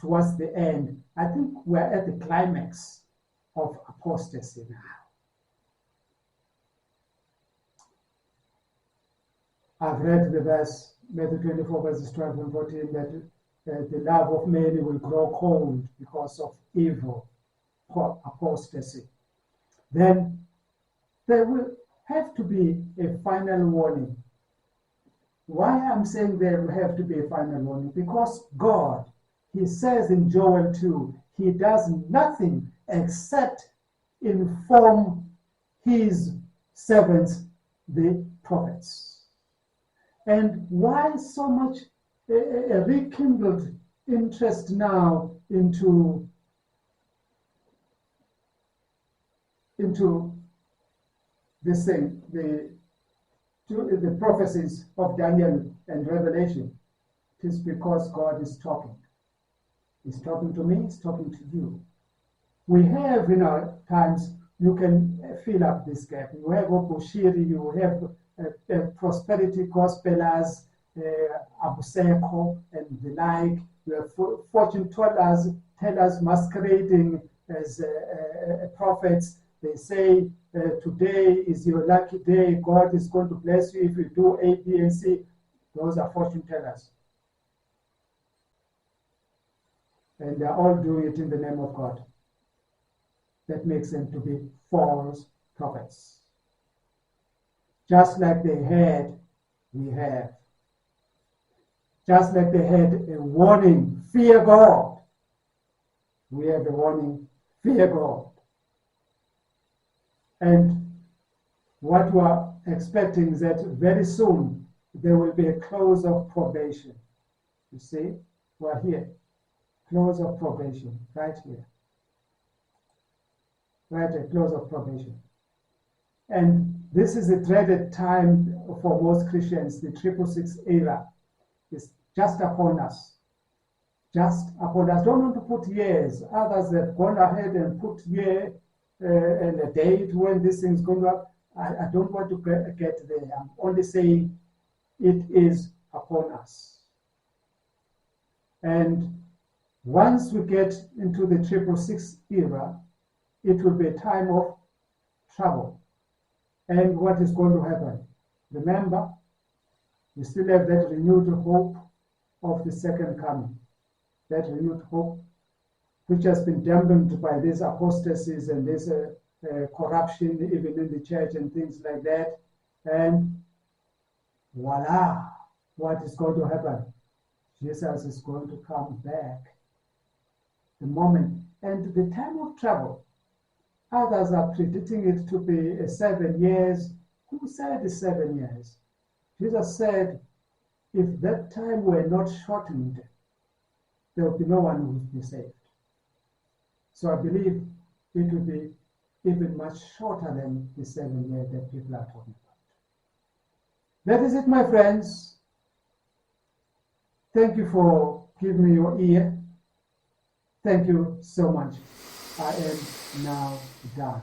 towards the end, I think we're at the climax of apostasy now. I've read the verse, Matthew 24, verses 12 and 14, that the love of many will grow cold because of evil, apostasy. Then there will have to be a final warning. Why I'm saying there will have to be a final warning? Because God, he says in Joel 2, he does nothing except inform his servants, the prophets. And why so much a rekindled interest now into this thing, the prophecies of Daniel and Revelation? It is because God is talking. He's talking to me, he's talking to you. We have in our times, you can fill up this gap. You have Obushiri, you have prosperity gospelers, Abuseko and the like. You have fortune tellers masquerading as prophets. They say, today is your lucky day. God is going to bless you if you do A, B, and C. Those are fortune tellers. And they're all doing it in the name of God. That makes them to be false prophets. Just like they had, we have. Just like they had a warning, fear God. We have a warning, fear God. And what we're expecting is that very soon there will be a close of probation. You see, we're here. Close of probation, right here. Right, a close of probation. And this is a dreaded time for most Christians. The 666 era is just upon us. Just upon us. Don't want to put years. Others have gone ahead and put year and a date when this thing's going to happen. I don't want to get there. I'm only saying it is upon us. And once we get into the 666 era, it will be a time of trouble. And what is going to happen? Remember, we still have that renewed hope of the second coming. That renewed hope, which has been dampened by these apostasies and this corruption, even in the church and things like that. And voila, what is going to happen? Jesus is going to come back. The moment, and the time of trouble, others are predicting it to be 7 years, Who said 7 years? Jesus said, if that time were not shortened, there would be no one who would be saved. So I believe it will be even much shorter than the 7 years that people are talking about. That is it, my friends. Thank you for giving me your ear. Thank you so much. I am now done.